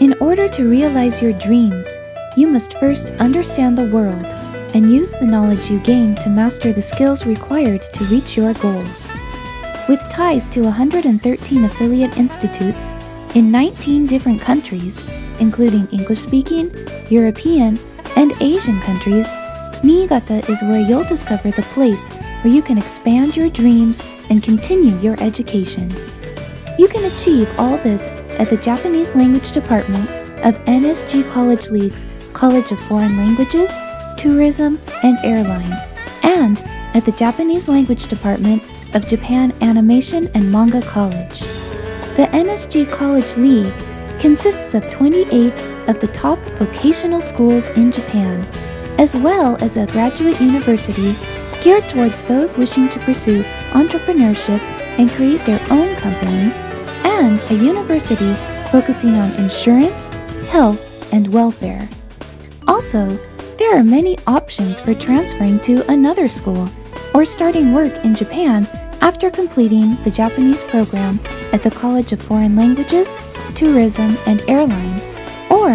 In order to realize your dreams, you must first understand the world and use the knowledge you gain to master the skills required to reach your goals. With ties to 113 affiliate institutes in 19 different countries, including English-speaking, European, and Asian countries, Niigata is where you'll discover the place where you can expand your dreams and continue your education. You can achieve all this at the Japanese Language Department of NSG College League's College of Foreign Languages, Tourism, and Airline, and at the Japanese Language Department of Japan Animation and Manga College. The NSG College League consists of 28 of the top vocational schools in Japan, as well as a graduate university geared towards those wishing to pursue entrepreneurship and create their own company, and a university focusing on insurance, health, and welfare. Also, there are many options for transferring to another school or starting work in Japan after completing the Japanese program at the College of Foreign Languages, Tourism, and Airline, or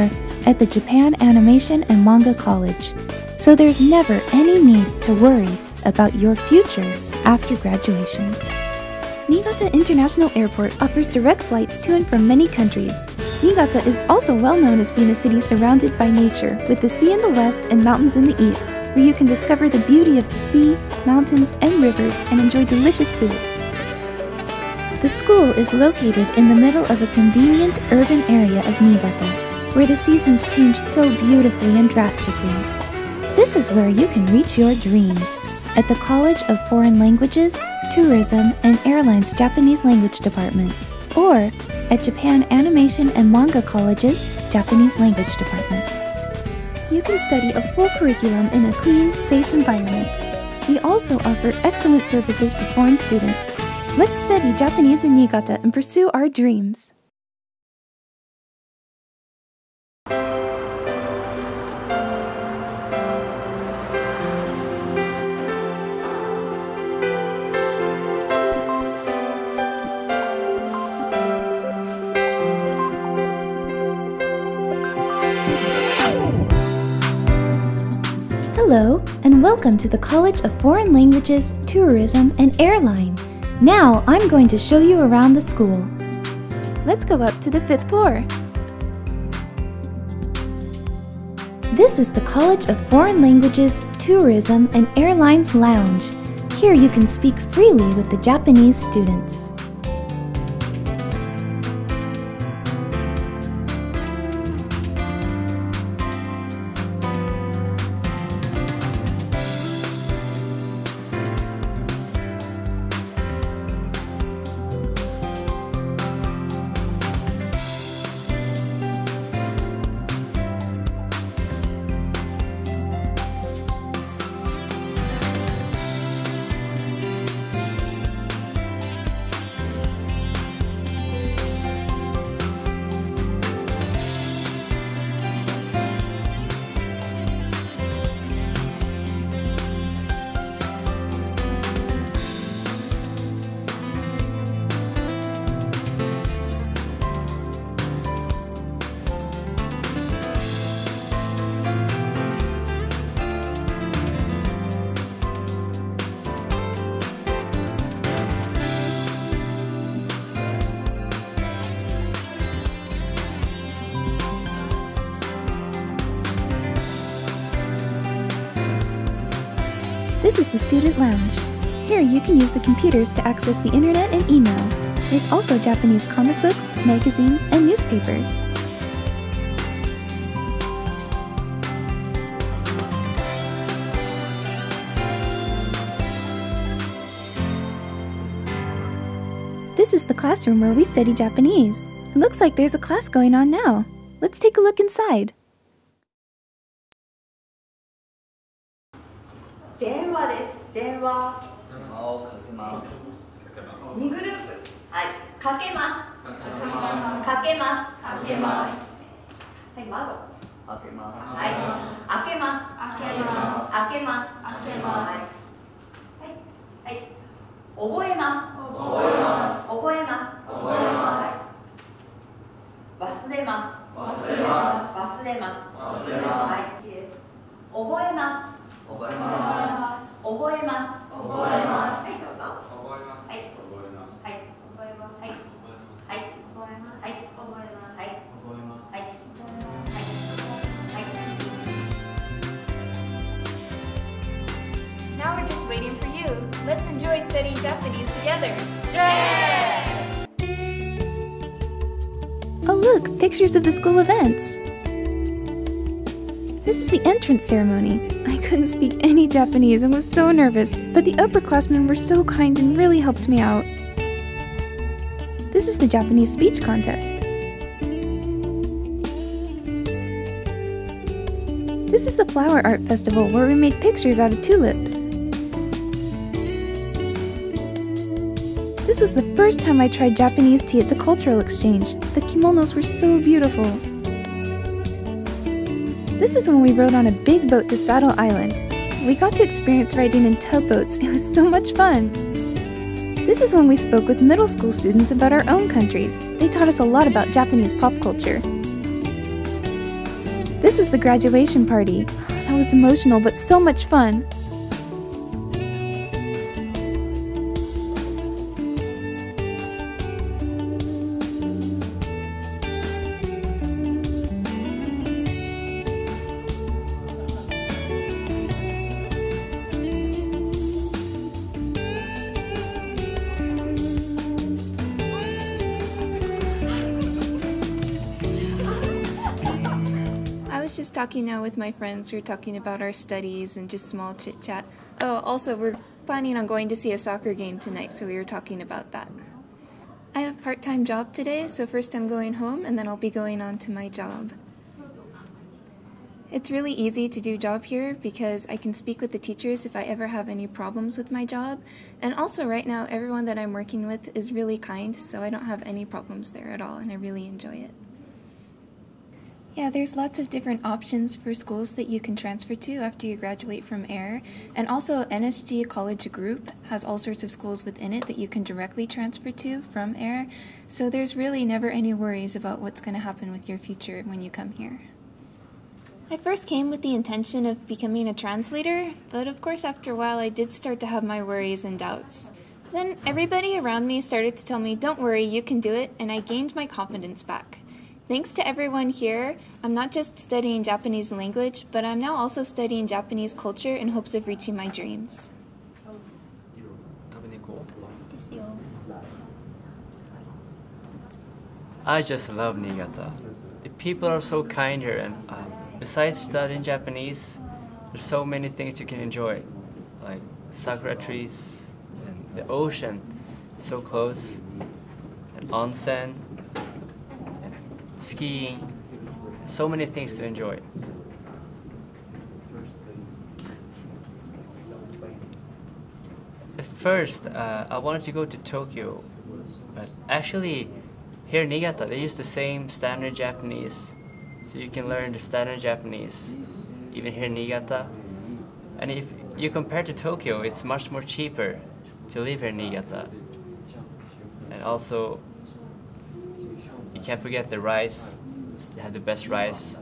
at the Japan Animation and Manga College. So there's never any need to worry about your future after graduation. Niigata International Airport offers direct flights to and from many countries. Niigata is also well known as being a city surrounded by nature, with the sea in the west and mountains in the east, where you can discover the beauty of the sea, mountains, and rivers and enjoy delicious food. The school is located in the middle of a convenient urban area of Niigata, where the seasons change so beautifully and drastically. This is where you can reach your dreams, at the College of Foreign Languages, Tourism, and Airlines Japanese Language Department, or at Japan Animation and Manga College's Japanese Language Department. You can study a full curriculum in a clean, safe environment. We also offer excellent services for foreign students. Let's study Japanese in Niigata and pursue our dreams. Hello, and welcome to the College of Foreign Languages, Tourism, and Airline. Now I'm going to show you around the school. Let's go up to the 5th floor. This is the College of Foreign Languages, Tourism, and Airlines Lounge. Here you can speak freely with the Japanese students. This is the Student Lounge. Here you can use the computers to access the internet and email. There's also Japanese comic books, magazines, and newspapers. This is the classroom where we study Japanese. It looks like there's a class going on now. Let's take a look inside. 電話です。電話。をかけます。2グループ。はい。かけます。かけます。かけます。はい。窓。開けます。はい。開けます。開けます。開けます。開けます。はい。はい。覚えます。覚えます。覚えます。覚えます。忘れます。忘忘れます。はい、いいです。覚えます。覚えます。覚えます。覚えます。はい、どうぞ。覚えます。はい。覚えます。はい。覚えます。はい。はい。覚えます。はい。覚えます。はい。覚えます。はい。Now we're just waiting for you. Let's enjoy studying Japanese together. Oh look, pictures of the school events! This is the entrance ceremony. I couldn't speak any Japanese and was so nervous, but the upperclassmen were so kind and really helped me out. This is the Japanese speech contest. This is the Flower Art Festival where we make pictures out of tulips. This was the first time I tried Japanese tea at the cultural exchange. The kimonos were so beautiful. This is when we rode on a big boat to Sado Island. We got to experience riding in tugboats. It was so much fun. This is when we spoke with middle school students about our own countries. They taught us a lot about Japanese pop culture. This was the graduation party. I was emotional but so much fun. I was just talking now with my friends. We were talking about our studies and just small chit chat. Oh, also we're planning on going to see a soccer game tonight, so we were talking about that. I have a part-time job today, so first I'm going home and then I'll be going on to my job. It's really easy to do job here because I can speak with the teachers if I ever have any problems with my job. And also right now everyone that I'm working with is really kind, so I don't have any problems there at all and I really enjoy it. Yeah, there's lots of different options for schools that you can transfer to after you graduate from AIR. And also NSG College Group has all sorts of schools within it that you can directly transfer to from AIR. So there's really never any worries about what's going to happen with your future when you come here. I first came with the intention of becoming a translator, but of course after a while I did start to have my worries and doubts. Then everybody around me started to tell me, don't worry, you can do it, and I gained my confidence back. Thanks to everyone here, I'm not just studying Japanese language, but I'm now also studying Japanese culture in hopes of reaching my dreams. I just love Niigata. The people are so kind here, and besides studying Japanese, there's so many things you can enjoy, like sakura trees, and the ocean, so close, and onsen, skiing, so many things to enjoy. At first, I wanted to go to Tokyo, but actually here in Niigata they use the same standard Japanese, so you can learn the standard Japanese even here in Niigata. And if you compare to Tokyo, it's much more cheaper to live here in Niigata. And also, you can't forget the rice. They have the best rice.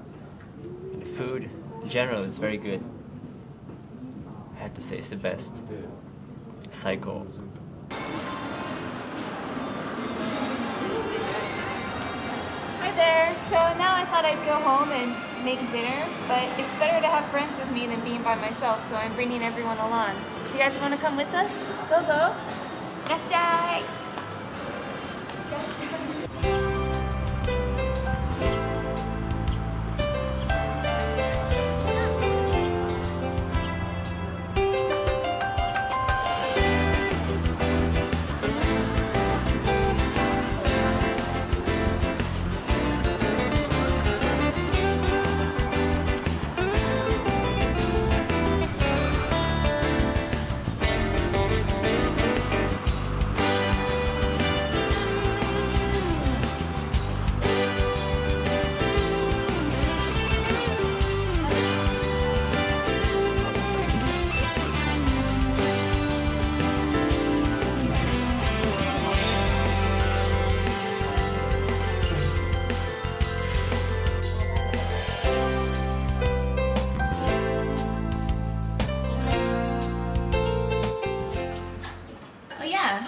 And the food, in general, is very good. I have to say it's the best. Psycho. Hi there! So now I thought I'd go home and make dinner, but it's better to have friends with me than being by myself, so I'm bringing everyone along. Do you guys want to come with us? Dozo! Irasshai!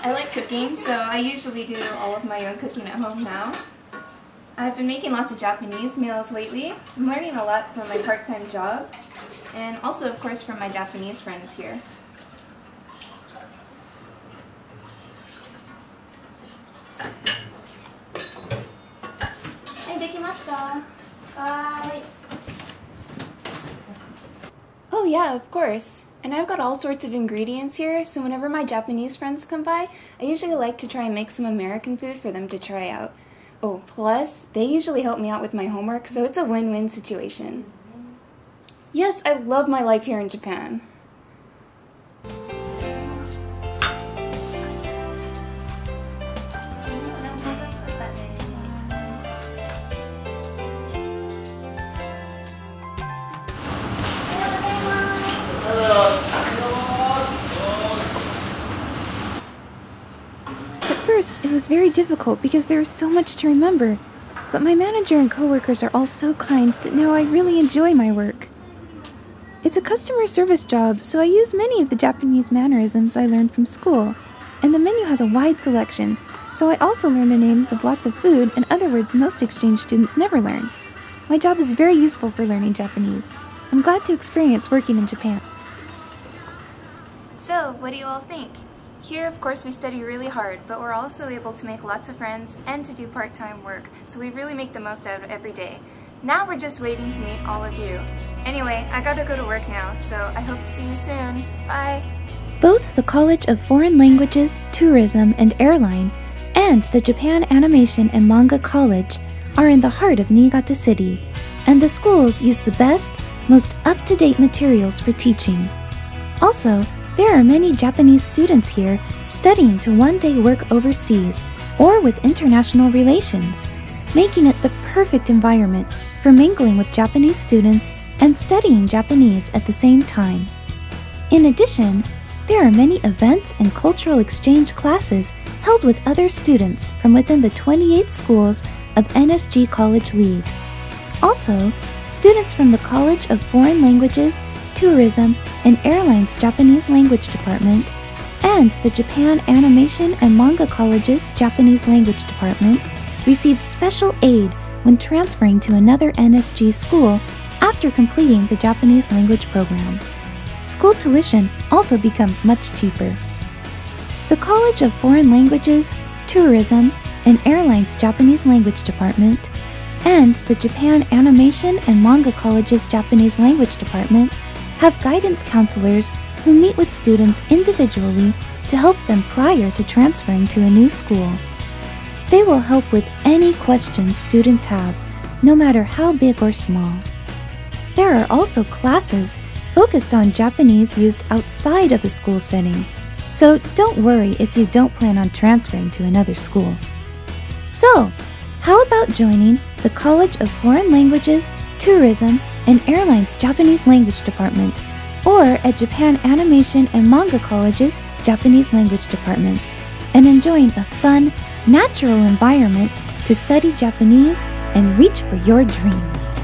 I like cooking, so I usually do all of my own cooking at home now. I've been making lots of Japanese meals lately. I'm learning a lot from my part-time job, and also, of course, from my Japanese friends here. Hey, dekimashita? Bye. Oh yeah, of course. And I've got all sorts of ingredients here, so whenever my Japanese friends come by, I usually like to try and make some American food for them to try out. Oh, plus, they usually help me out with my homework, so it's a win-win situation. Yes, I love my life here in Japan. At first, it was very difficult because there was so much to remember, but my manager and coworkers are all so kind that now I really enjoy my work. It's a customer service job, so I use many of the Japanese mannerisms I learned from school, and the menu has a wide selection, so I also learn the names of lots of food and other words most exchange students never learn. My job is very useful for learning Japanese. I'm glad to experience working in Japan. So, what do you all think? Here, of course, we study really hard, but we're also able to make lots of friends and to do part-time work, so we really make the most out of every day. Now we're just waiting to meet all of you. Anyway, I gotta go to work now, so I hope to see you soon. Bye! Both the College of Foreign Languages, Tourism, and Airline and the Japan Animation and Manga College are in the heart of Niigata City, and the schools use the best, most up-to-date materials for teaching. Also, there are many Japanese students here studying to one day work overseas or with international relations, making it the perfect environment for mingling with Japanese students and studying Japanese at the same time. In addition, there are many events and cultural exchange classes held with other students from within the 28 schools of NSG College League. Also, students from the College of Foreign Languages, Tourism, and Airlines Japanese Language Department and the Japan Animation and Manga College's Japanese Language Department receive special aid when transferring to another NSG school after completing the Japanese language program. School tuition also becomes much cheaper. The College of Foreign Languages, Tourism, and Airlines Japanese Language Department and the Japan Animation and Manga College's Japanese Language Department have guidance counselors who meet with students individually to help them prior to transferring to a new school. They will help with any questions students have, no matter how big or small. There are also classes focused on Japanese used outside of a school setting, so don't worry if you don't plan on transferring to another school. So, how about joining the College of Foreign Languages, Tourism, and Airlines Japanese Language Department, or at Japan Animation and Manga College's Japanese Language Department, and enjoying a fun, natural environment to study Japanese and reach for your dreams.